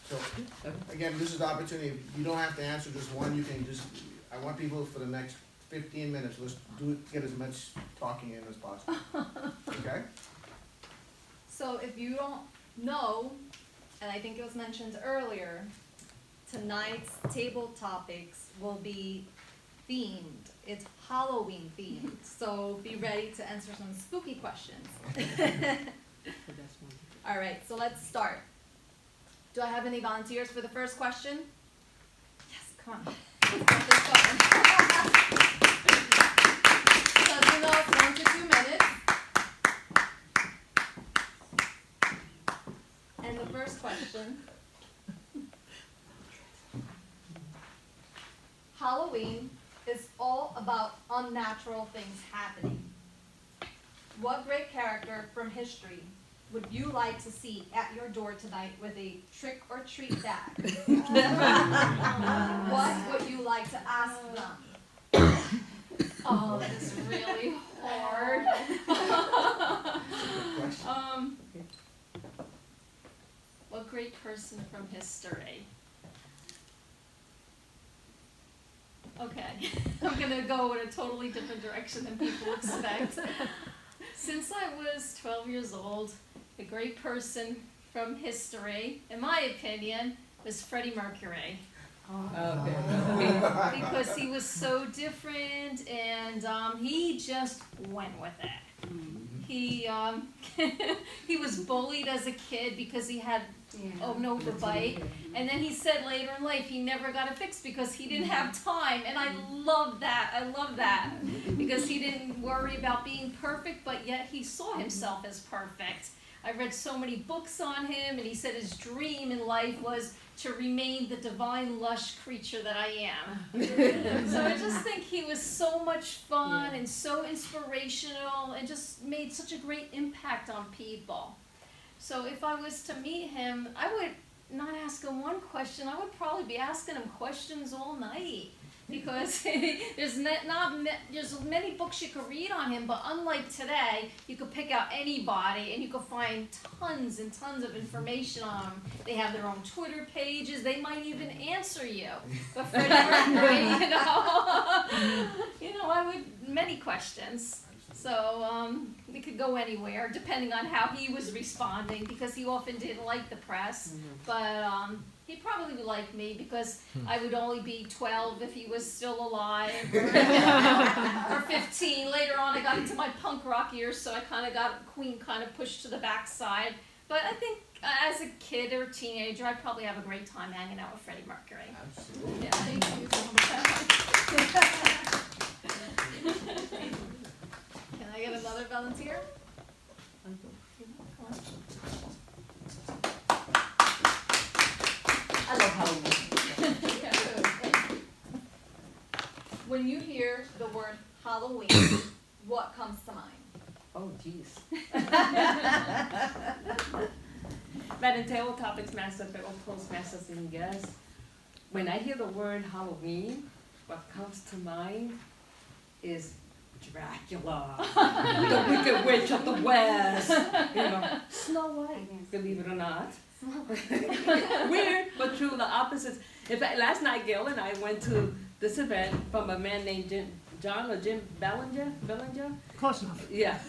So, again, this is the opportunity, you don't have to answer just one, you can just, I want people for the next 15 minutes, let's get as much talking in as possible, okay? So if you don't know, and I think it was mentioned earlier, tonight's table topics will be themed. It's Halloween themed, so be ready to answer some spooky questions. All right, so let's start. Do I have any volunteers for the first question? Yes, come on. Let's get this going. So you know it's 1 to 2 minutes. And the first question. Halloween is all about unnatural things happening. What great character from history would you like to see at your door tonight with a trick-or-treat bag? What would you like to ask them? Oh, that is really hard. What great person from history? Okay, I'm gonna go in a totally different direction than people expect. Since I was 12 years old, a great person from history, in my opinion, was Freddie Mercury. Okay. Because he was so different and he just went with it. He he was bullied as a kid because he had an overbite, and then he said later in life he never got it fixed because he didn't have time, and I love that. I love that because he didn't worry about being perfect, but yet he saw himself as perfect. I read so many books on him, and he said his dream in life was to remain the divine, lush creature that I am. So I just think he was so much fun and so inspirational and just made such a great impact on people. So if I was to meet him, I would not ask him one question. I would probably be asking him questions all night. Because there's many books you could read on him, but unlike today, you could pick out anybody and you could find tons and tons of information on them. They have their own Twitter pages. They might even answer you. But Freddie Mercury, I would many questions. So we could go anywhere depending on how he was responding because he often didn't like the press, but. He probably would like me because I would only be 12 if he was still alive, or 15. Later on, I got into my punk rock years, so I kind of got Queen kind of pushed to the backside. But I think as a kid or teenager, I'd probably have a great time hanging out with Freddie Mercury. Absolutely. Yeah, thank you. Can I get another volunteer? Come on. I love Halloween. When you hear the word Halloween, what comes to mind? Oh, jeez. Para table topics master, pero postmasters in guess. When I hear the word Halloween, what comes to mind is Dracula, the Wicked Witch of the West. Snow White, believe it or not. Weird, but true, the opposites. In fact, last night Gail and I went to this event from a man named Jim Bellinger. Close enough. Yeah,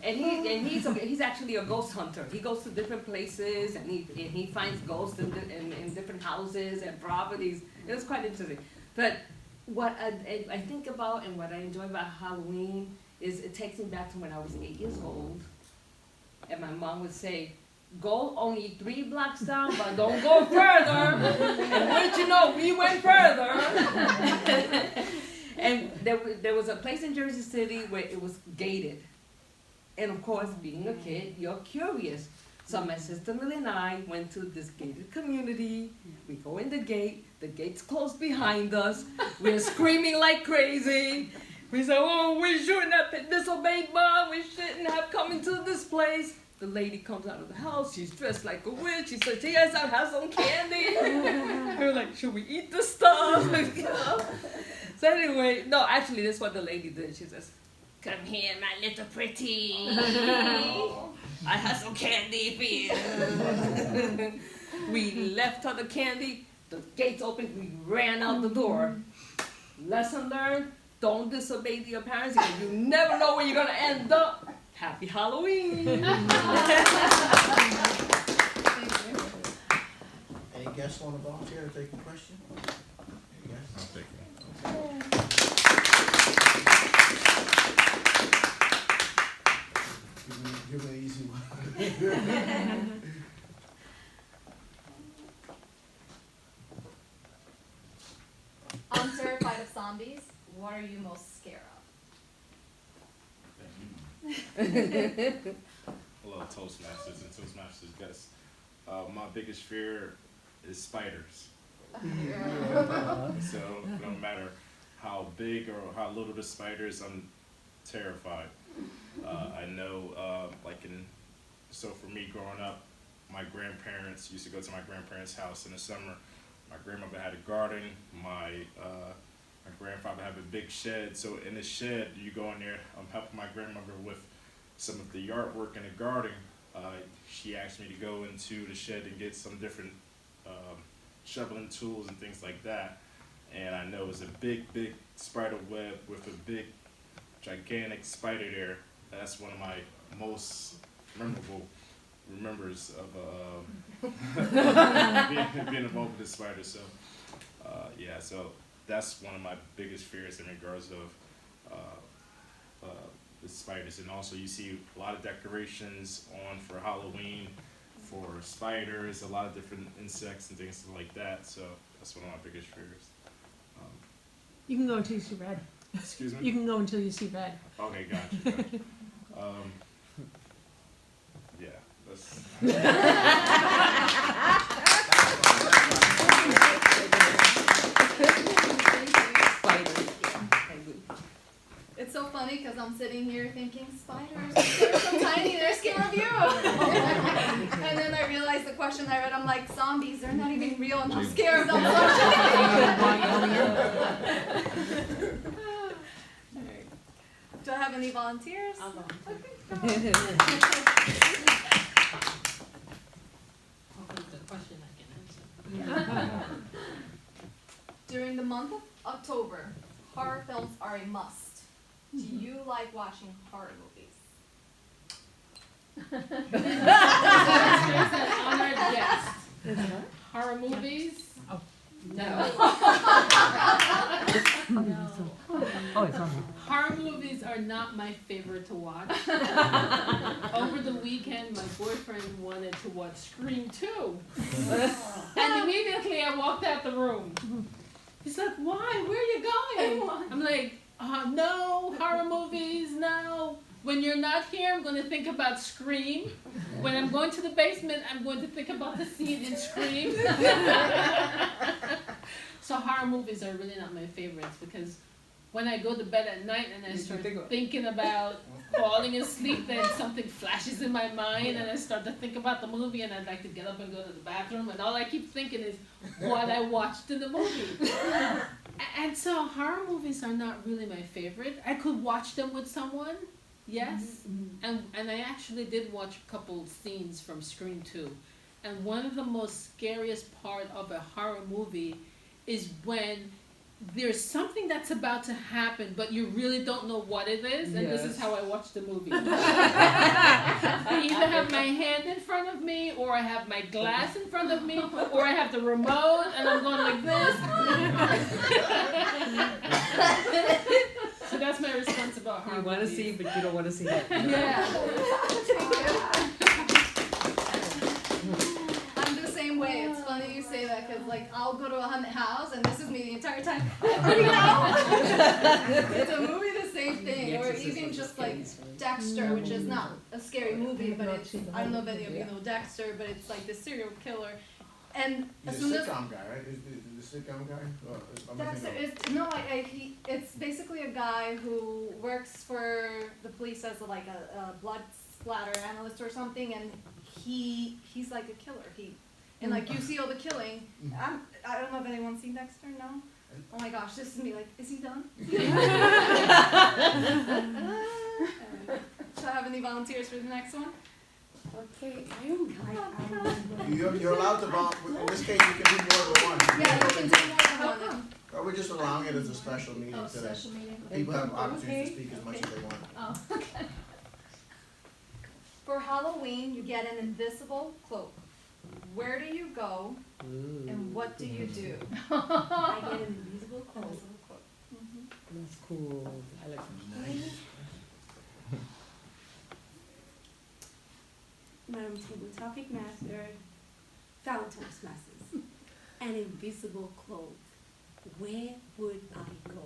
and he's actually a ghost hunter. He goes to different places and he finds ghosts in different houses and properties. It was quite interesting. But what I think about and what I enjoy about Halloween is it takes me back to when I was 8 years old, and my mom would say, "Go only 3 blocks down, but don't go further." And wouldn't you know, we went further. And there was a place in Jersey City where it was gated. And of course, being a kid, you're curious. So my sister Millie and I went to this gated community. We go in the gate's closed behind us. We're screaming like crazy. We say, "Oh, we shouldn't have disobeyed Mom. We shouldn't have come into this place." The lady comes out of the house. She's dressed like a witch. She says, "Yes, I'll have some candy." We're like, "Should we eat this stuff?" So anyway, no, actually, that's what the lady did. She says, Come here, my little pretty. I have some candy for you. We left her the candy, the gates opened, we ran out the door. Lesson learned, don't disobey your parents because you never know where you're gonna end up. Happy Halloween. Any guests want to volunteer to take a question? Any guests? I'll take it. Give me an easy one. I'm terrified of zombies. What are you most scared Hello, Toastmasters and Toastmasters guests. My biggest fear is spiders. So no matter how big or how little the spider is, I'm terrified. I know, so for me growing up, my grandparents used to go to my grandparents' house in the summer. My grandmother had a garden. My grandfather had a big shed. So in the shed, you go in there. I'm helping my grandmother with some of the yard work in the garden. She asked me to go into the shed and get some different shoveling tools and things like that. And I know it was a big, big spider web with a big, gigantic spider there. That's one of my most memorable remembers of being involved with the spider. So, yeah, so that's one of my biggest fears in regards of the spiders. And also you see a lot of decorations on for Halloween for spiders, a lot of different insects and things like that. So that's one of my biggest fears. You can go until you see red. Excuse me? You can go until you see red. Okay, gotcha. Yeah, that's. It's so funny because I'm sitting here thinking, spiders, they're so tiny, they're scared of you. And then I realized the question I read, I'm like, zombies, they're not even real and I'm scared of them. Do I have any volunteers? I'll go. Okay, go. Hopefully the question I can answer. During the month of October, horror films are a must. Do you like watching horror movies? Honored guest. Horror movies? Oh. No. Oh, it's on there. Horror movies are not my favorite to watch. Over the weekend, my boyfriend wanted to watch Scream 2. And immediately I walked out the room. He's like, why? Where are you going? I'm like, no, horror movies, no. When you're not here, I'm going to think about Scream. When I'm going to the basement, I'm going to think about the scene in Scream. So horror movies are really not my favorites because when I go to bed at night and I start thinking about falling asleep, then something flashes in my mind and I start to think about the movie and I'd like to get up and go to the bathroom and all I keep thinking is what I watched in the movie. And so horror movies are not really my favorite. I could watch them with someone, yes. And I actually did watch a couple scenes from Scream 2. And one of the most scariest part of a horror movie is when there's something that's about to happen, but you really don't know what it is, and this is how I watch the movie. I either have my hand in front of me, or I have my glass in front of me, or I have the remote, and I'm going like this. So that's my response about horror You want to movies. see, but you don't want to see it. Yeah. I'm the same way. It's funny you say that because, like, I'll go to a haunted house and this is me the entire time. It's a movie, the same thing, or even just like Dexter, which is not a scary movie, but it's, I don't know if any of you know Dexter, but it's like the serial killer. And as He's soon a as sitcom guy, right? Is the sitcom guy? Or am I Dexter thinking is it's basically a guy who works for the police as like a blood splatter analyst or something, and he's like a killer. And like you see all the killing. I don't know if anyone's seen Dexter. No. Oh my gosh, this is me like, is he done? Should I have any volunteers for the next one? Okay, I don't You're allowed to volunteer, in this case, you can do more than one. Yeah, you can do more than one. Or we're just allowing it as a special meeting Oh, today. special meeting. People have opportunities to Okay. speak as much as they want. Oh, okay. For Halloween, you get an invisible cloak. Where do you go and what do you do? I get an invisible cloak. Invisible cloak. Mhm. That's cool. I like Madam Table Topic Master, fellow Toastmasters, an invisible cloak. Where would I go?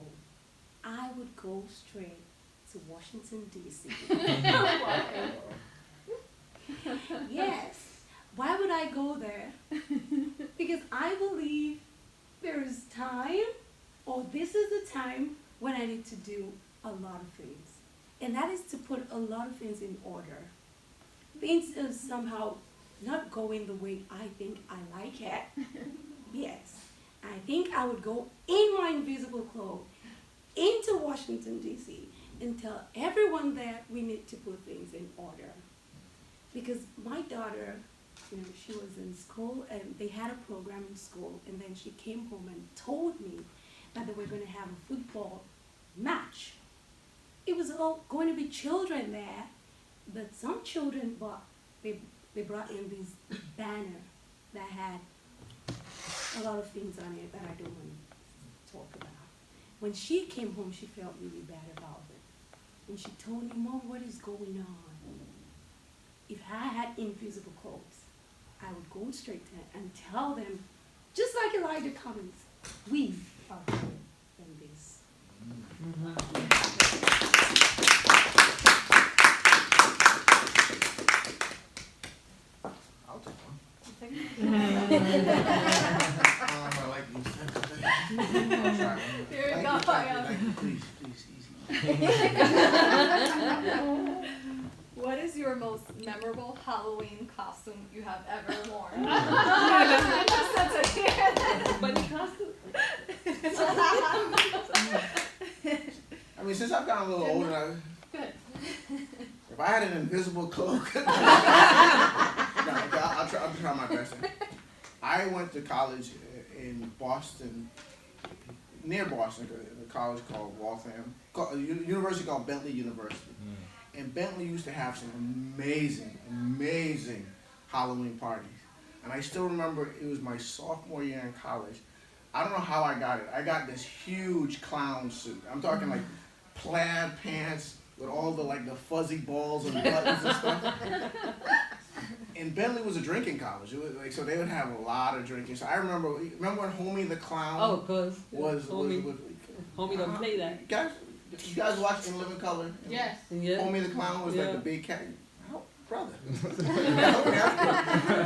I would go straight to Washington, D.C. Yes. Why would I go there? Because I believe there is time, or this is the time when I need to do a lot of things. And that is to put a lot of things in order. Things are somehow not going the way I think I like it. Yes. I think I would go in my invisible cloak into Washington, D.C. and tell everyone there we need to put things in order. Because my daughter, she was in school and they had a program in school, and then she came home and told me that they were going to have a football match. It was all going to be children there, but some children they brought in this banner that had a lot of things on it that I don't want to talk about. When she came home, she felt really bad about it. And she told me, Mom, what is going on? If I had invisible clothes, I would go straight there and tell them, just like Elijah Cummings, we are better than this. I'll take one. I like these. I'll try one. Here we Thank go, you, thank you, yeah. thank you. Please, easy. What is your most memorable Halloween costume you have ever worn? Bunny costume? I mean, since I've gotten a little older, Good. if I had an invisible cloak, no, okay, I'll try my best. I went to college in Boston, near Boston, a college called Waltham, a university called Bentley University. And Bentley used to have some amazing Halloween parties. And I still remember it was my sophomore year in college. I don't know how I got it. I got this huge clown suit. I'm talking like plaid pants with all the the fuzzy balls and buttons and stuff. And Bentley was a drinking college. It was so they would have a lot of drinking. So I remember when Homie the Clown Oh, cause was homie don't play that. you guys watched In Living Color? Yes. Yeah. Homie the Clown was Yeah. like the big cat. Oh, brother.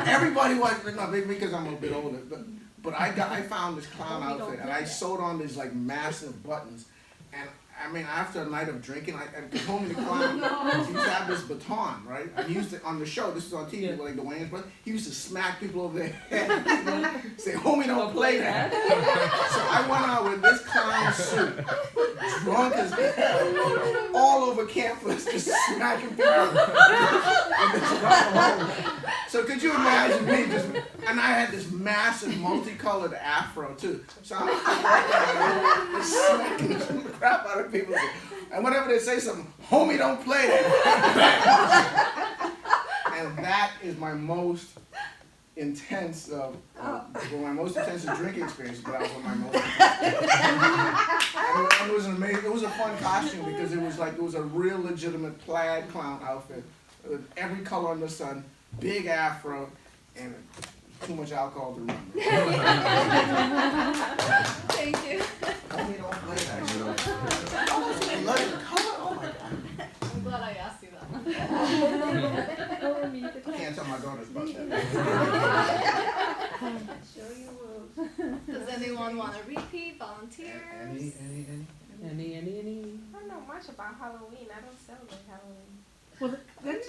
Everybody watched, not big because I'm a bit older, but I found this clown outfit and I sewed on these massive buttons. And I mean, after a night of drinking, Homie the Clown, he used to have this baton, right? And he used to, on the show, this is on TV, like the Wayans Brothers, he used to smack people over their head, say, Homie, don't play that. So I went out with this clown suit, drunk as hell, all over campus, just smacking people. So could you imagine me and I had this massive multicolored afro too. So I'm just smacking the crap out of people. And whenever they say something, Homie, don't play that. And that is my most intense, my most intense drinking experience, but that was one of my most intense. And it was amazing. It was a fun costume because it was a real legitimate plaid clown outfit with every color under the sun, big afro, and too much alcohol to remember. Thank you. Homie, don't play that. I love the color. Oh my god. I'm glad I asked you that one. I can't tell my daughters about that. Sure you will. Does anyone want to repeat? Volunteers? Any? Any. I don't know much about Halloween. I don't celebrate Halloween. Well,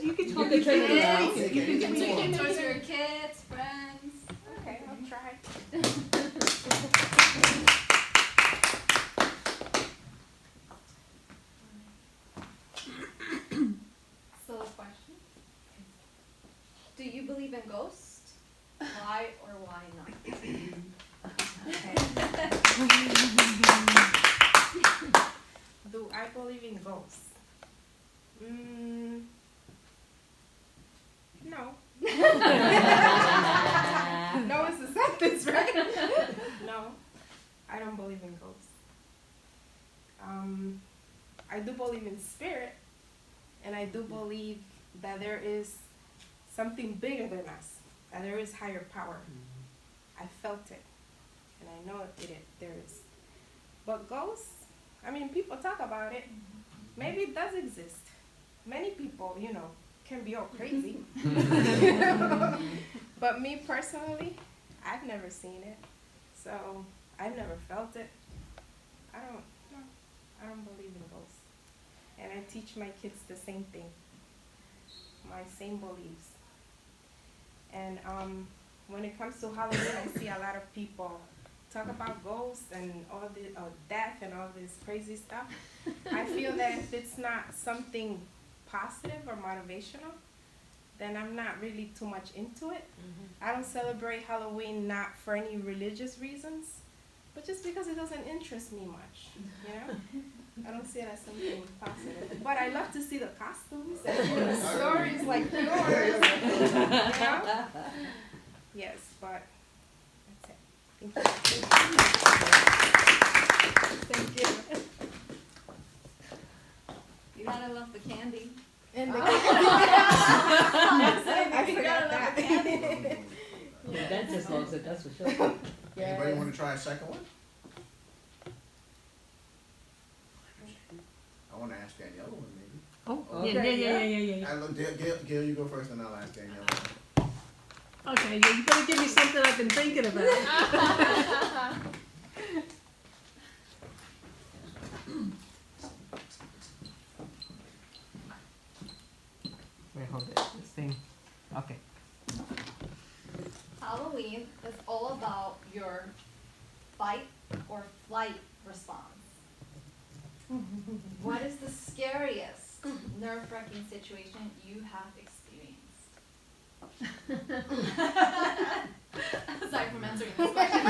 you can You talk can to turn it kids. around. You can take it towards your kids, friends. Okay, I'll try. or why not? Do I believe in ghosts? No. No is the sentence, right? No, I don't believe in ghosts. I do believe in spirit, and I do believe that there is something bigger than us, that there is higher power. I felt it, and I know there is. But ghosts, I mean, people talk about it. Maybe it does exist. Many people, can be all crazy. But me personally, I've never seen it. So I've never felt it. I don't believe in ghosts. And I teach my kids the same thing. My same beliefs. And when it comes to Halloween, I see a lot of people talk about ghosts and all the death and all this crazy stuff. I feel that if it's not something positive or motivational, then I'm not really too much into it. I don't celebrate Halloween not for any religious reasons, but just because it doesn't interest me much, I don't see it as something positive. But I love to see the costumes and stories like yours, Yes, but that's it. Thank you. You gotta love the candy. And the I forgot that. Yeah, that just loves it, that's for sure. Anybody want to try a second one? I want to ask Daniela one maybe. Oh, Okay, yeah. I look, Gail, you go first, and I'll ask Daniela. Okay, you better give me something I've been thinking about. Wait, hold it, this thing, okay. Halloween is all about your fight or flight response. What is the scariest, nerve-wracking situation you have experienced? Aside from answering this question.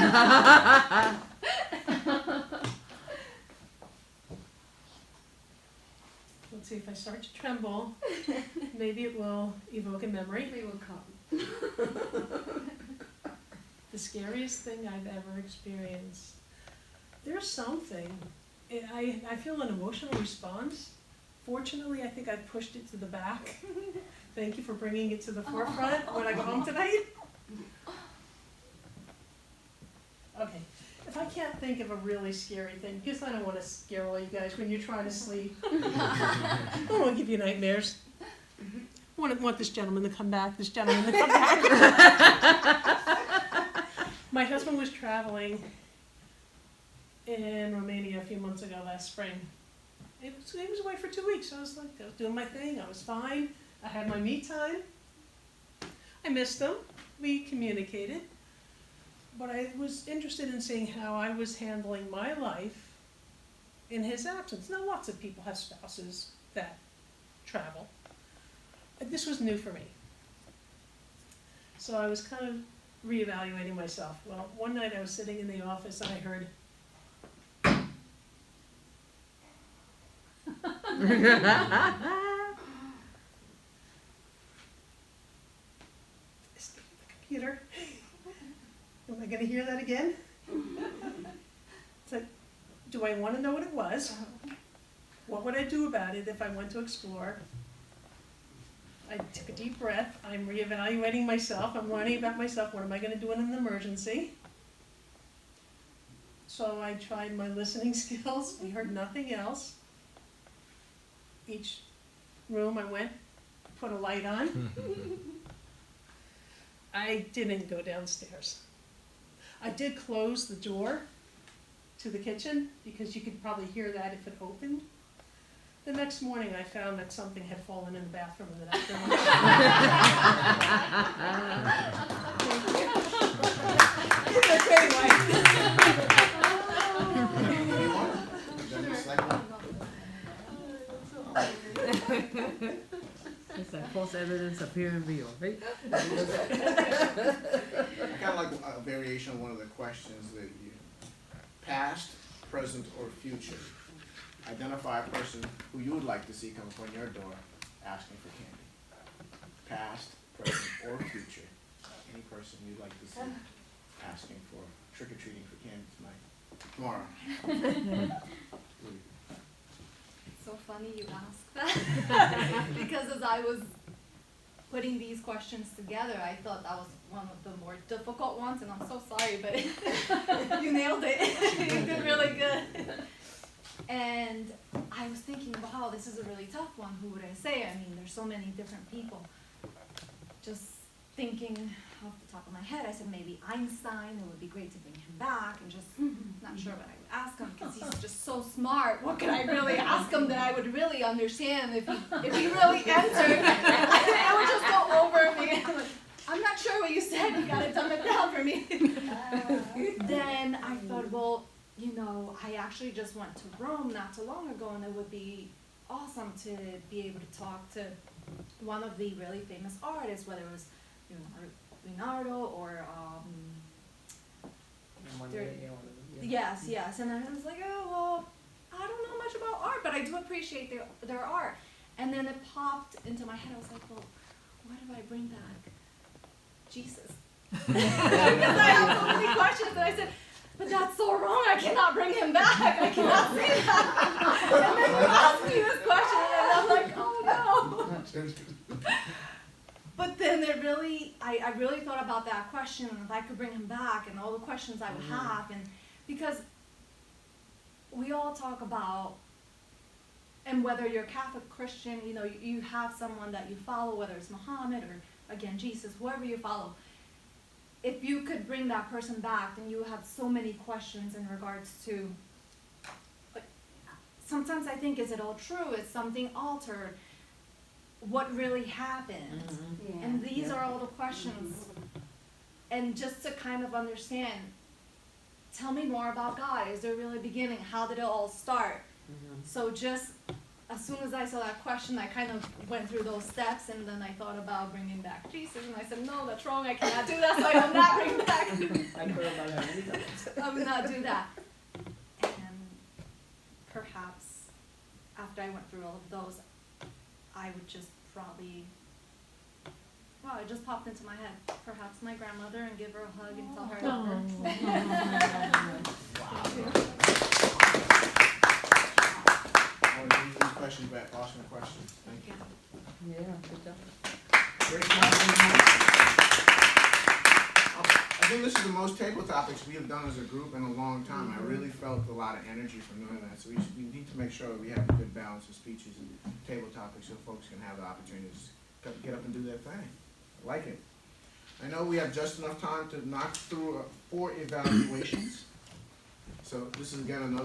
Let's see, if I start to tremble, maybe it will evoke a memory. They will come. The scariest thing I've ever experienced. There's something. I feel an emotional response. Fortunately, I think I pushed it to the back. Thank you for bringing it to the forefront when I go home tonight. Okay, if I can't think of a really scary thing, because I don't want to scare all you guys when you're trying to sleep. I don't want to give you nightmares. I want this gentleman to come back, My husband was traveling in Romania a few months ago last spring. He was away for 2 weeks. I was doing my thing. I was fine. I had my me time. I missed him. We communicated. But I was interested in seeing how I was handling my life in his absence. Now, lots of people have spouses that travel. But this was new for me. So I was kind of reevaluating myself. Well, one night I was sitting in the office and I heard the computer. Am I gonna hear that again? It's like, do I wanna know what it was? What would I do about it if I went to explore? I took a deep breath. I'm reevaluating myself. I'm learning about myself. What am I gonna do in an emergency? So I tried my listening skills. I heard nothing else. Each room I went, put a light on. I didn't go downstairs. I did close the door to the kitchen because you could probably hear that if it opened. The next morning I found that something had fallen in the bathroom in the next room. It's like false evidence appearing real, right? I kind of variation of one of the questions that you, past, present, or future. Identify a person who you would like to see come upon your door asking for candy. Past, present, or future. Any person you'd like to see asking for trick-or-treating for candy tonight. Tomorrow. It's so funny you ask that because as I was putting these questions together, I thought that was one of the more difficult ones, and I'm so sorry, but you nailed it. You did really good. And I was thinking, wow, this is a really tough one. Who would I say? I mean, there's so many different people. Just thinking off the top of my head, I said maybe Einstein. It would be great to bring him back, and just not sure what I would ask him because he's just so smart. What could I really ask him that I would really understand if he really answered? I would just go over me. I'm not sure what you said. You gotta dumb it down for me. Then I thought, well, you know, I actually just went to Rome not too long ago, and it would be awesome to be able to talk to one of the really famous artists, whether it was Leonardo or yes, and I was like, oh well, I don't know much about art, but I do appreciate their art. And then it popped into my head. I was like, well, what if I bring back Jesus? Because I have so many questions, and I said, but that's so wrong. I cannot bring him back. I cannot say that. And then you asked me this question, and I'm like, oh no. But then I really thought about that question, and if I could bring him back, and all the questions I would have, and because we all talk about, and whether you're Catholic, Christian, you know, you have someone that you follow, whether it's Muhammad or again Jesus, whoever you follow. If you could bring that person back, then you have so many questions in regards to, like, sometimes I think, is it all true? Is something altered? What really happened? Yeah. And these are all the questions. And just to kind of understand, tell me more about God. Is there really a beginning? How did it all start? So just as soon as I saw that question, I kind of went through those steps, and then I thought about bringing back Jesus, and I said, no, that's wrong. I cannot do that, so I will not bring back. I will not do that. And perhaps after I went through all of those, I would just probably, well, it just popped into my head. Perhaps my grandmother, and give her a hug and tell her I love her. I want to use these questions back, awesome questions. Thank you. Yeah, good job. Great job. I think this is the most table topics we have done as a group in a long time. I really felt a lot of energy from doing that. So we need to make sure that we have a good balance of speeches and table topics so folks can have the opportunities to get up and do their thing. I like it. I know we have just enough time to knock through 4 evaluations. So this is again another